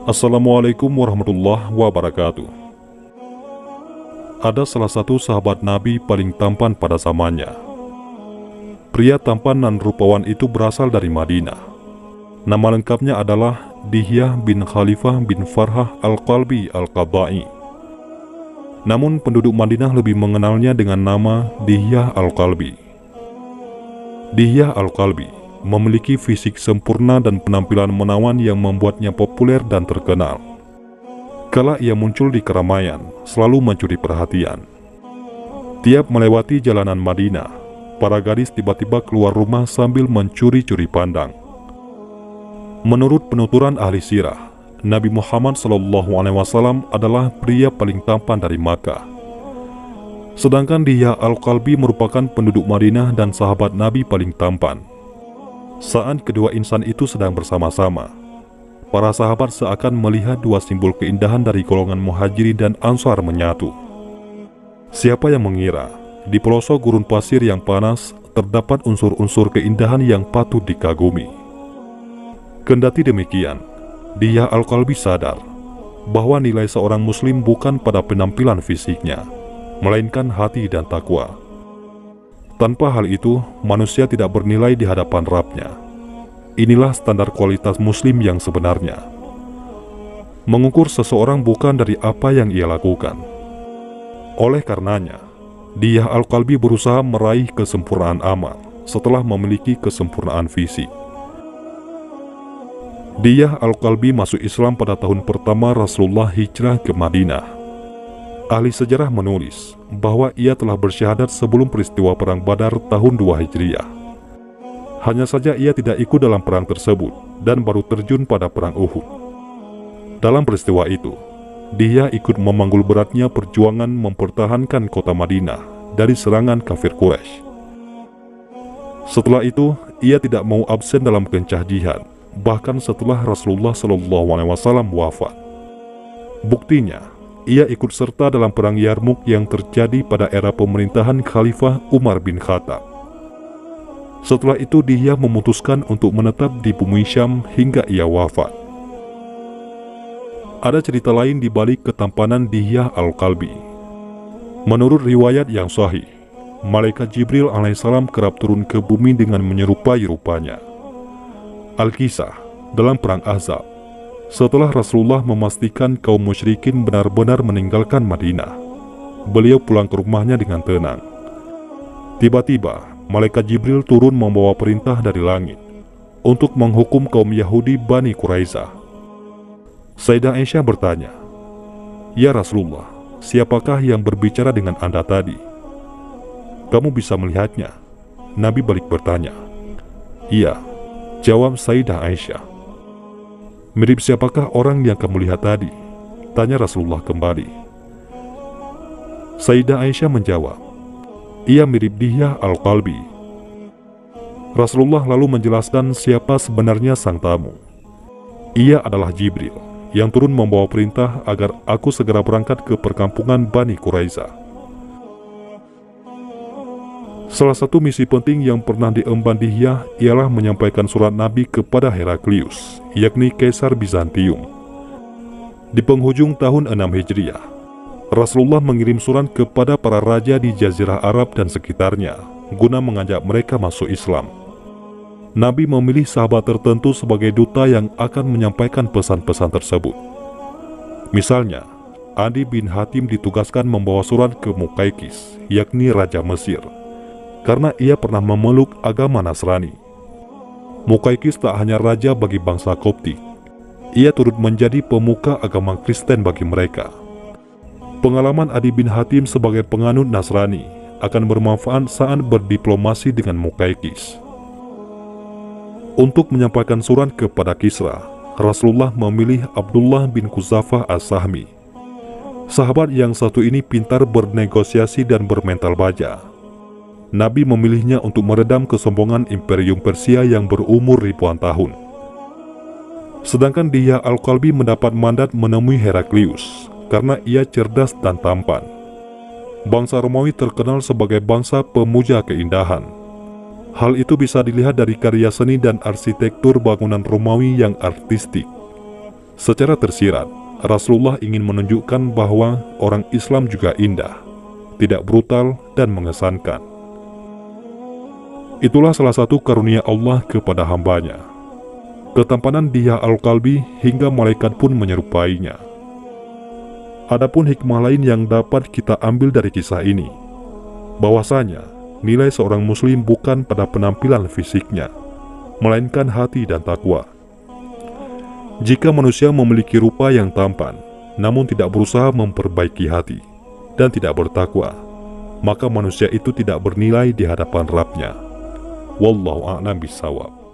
Assalamualaikum warahmatullahi wabarakatuh. Ada salah satu sahabat Nabi paling tampan pada zamannya. Pria tampan dan rupawan itu berasal dari Madinah. Nama lengkapnya adalah Dihyah bin Khalifah bin Farhah Al-Qalbi Al-Qadai. Namun penduduk Madinah lebih mengenalnya dengan nama Dihyah Al-Qalbi. Dihyah Al-Qalbi memiliki fisik sempurna dan penampilan menawan yang membuatnya populer dan terkenal. Kala ia muncul di keramaian, selalu mencuri perhatian. Tiap melewati jalanan Madinah, para gadis tiba-tiba keluar rumah sambil mencuri-curi pandang. Menurut penuturan ahli sirah, Nabi Muhammad SAW adalah pria paling tampan dari Makkah. Sedangkan Dihyah Al-Qalbi merupakan penduduk Madinah dan sahabat Nabi paling tampan. Saat kedua insan itu sedang bersama-sama, para sahabat seakan melihat dua simbol keindahan dari golongan Muhajirin dan Ansar menyatu. Siapa yang mengira di pelosok gurun pasir yang panas terdapat unsur-unsur keindahan yang patut dikagumi. Kendati demikian, Dihyah Al-Qalbi sadar bahwa nilai seorang muslim bukan pada penampilan fisiknya, melainkan hati dan takwa. Tanpa hal itu, manusia tidak bernilai di hadapan Rabb-Nya. Inilah standar kualitas muslim yang sebenarnya. Mengukur seseorang bukan dari apa yang ia lakukan. Oleh karenanya, Dihyah Al-Qalbi berusaha meraih kesempurnaan amal setelah memiliki kesempurnaan fisik. Dihyah Al-Qalbi masuk Islam pada tahun pertama Rasulullah hijrah ke Madinah. Ahli sejarah menulis bahwa ia telah bersyahadat sebelum peristiwa Perang Badar tahun 2 Hijriah. Hanya saja ia tidak ikut dalam perang tersebut dan baru terjun pada Perang Uhud. Dalam peristiwa itu, Dihyah ikut memanggul beratnya perjuangan mempertahankan kota Madinah dari serangan kafir Quraisy. Setelah itu, ia tidak mau absen dalam kencah jihad, bahkan setelah Rasulullah SAW wafat. Buktinya, ia ikut serta dalam perang Yarmuk yang terjadi pada era pemerintahan Khalifah Umar bin Khattab. Setelah itu Dihyah memutuskan untuk menetap di bumi Syam hingga ia wafat. Ada cerita lain di balik ketampanan Dihyah Al-Qalbi. Menurut riwayat yang sahih, malaikat Jibril alaihissalam kerap turun ke bumi dengan menyerupai rupanya. Al-Kisah dalam perang Ahzab, setelah Rasulullah memastikan kaum musyrikin benar-benar meninggalkan Madinah, beliau pulang ke rumahnya dengan tenang. Tiba-tiba, malaikat Jibril turun membawa perintah dari langit untuk menghukum kaum Yahudi Bani Quraisyah. Sayyidah Aisyah bertanya, "Ya Rasulullah, siapakah yang berbicara dengan Anda tadi? Kamu bisa melihatnya?" Nabi balik bertanya. "Iya," jawab Sayyidah Aisyah. "Mirip siapakah orang yang kamu lihat tadi?" tanya Rasulullah kembali. Sayyidah Aisyah menjawab, "Ia mirip Dihyah Al-Qalbi." Rasulullah lalu menjelaskan siapa sebenarnya sang tamu. Ia adalah Jibril yang turun membawa perintah agar aku segera berangkat ke perkampungan Bani Quraisyah. Salah satu misi penting yang pernah diemban Dihyah ialah menyampaikan surat Nabi kepada Heraklius, yakni Kaisar Bizantium. Di penghujung tahun 6 Hijriah, Rasulullah mengirim surat kepada para raja di Jazirah Arab dan sekitarnya, guna mengajak mereka masuk Islam. Nabi memilih sahabat tertentu sebagai duta yang akan menyampaikan pesan-pesan tersebut. Misalnya, Adi bin Hatim ditugaskan membawa surat ke Muqaykis, yakni Raja Mesir, karena ia pernah memeluk agama Nasrani. Muqaykis tak hanya raja bagi bangsa Koptik, ia turut menjadi pemuka agama Kristen bagi mereka. Pengalaman Adi bin Hatim sebagai penganut Nasrani akan bermanfaat saat berdiplomasi dengan Muqaykis. Untuk menyampaikan surat kepada Kisra, Rasulullah memilih Abdullah bin Quzafah As-Sahmi. Sahabat yang satu ini pintar bernegosiasi dan bermental baja. Nabi memilihnya untuk meredam kesombongan Imperium Persia yang berumur ribuan tahun. Sedangkan Dihyah Al-Qalbi mendapat mandat menemui Heraklius karena ia cerdas dan tampan. Bangsa Romawi terkenal sebagai bangsa pemuja keindahan. Hal itu bisa dilihat dari karya seni dan arsitektur bangunan Romawi yang artistik. Secara tersirat, Rasulullah ingin menunjukkan bahwa orang Islam juga indah, tidak brutal dan mengesankan. Itulah salah satu karunia Allah kepada hambanya. Ketampanan Dihya Al-Kalbi hingga malaikat pun menyerupainya. Adapun hikmah lain yang dapat kita ambil dari kisah ini, bahwasanya nilai seorang muslim bukan pada penampilan fisiknya, melainkan hati dan takwa. Jika manusia memiliki rupa yang tampan, namun tidak berusaha memperbaiki hati dan tidak bertakwa, maka manusia itu tidak bernilai di hadapan Rabb-Nya. Wallahu a'lam bishawab.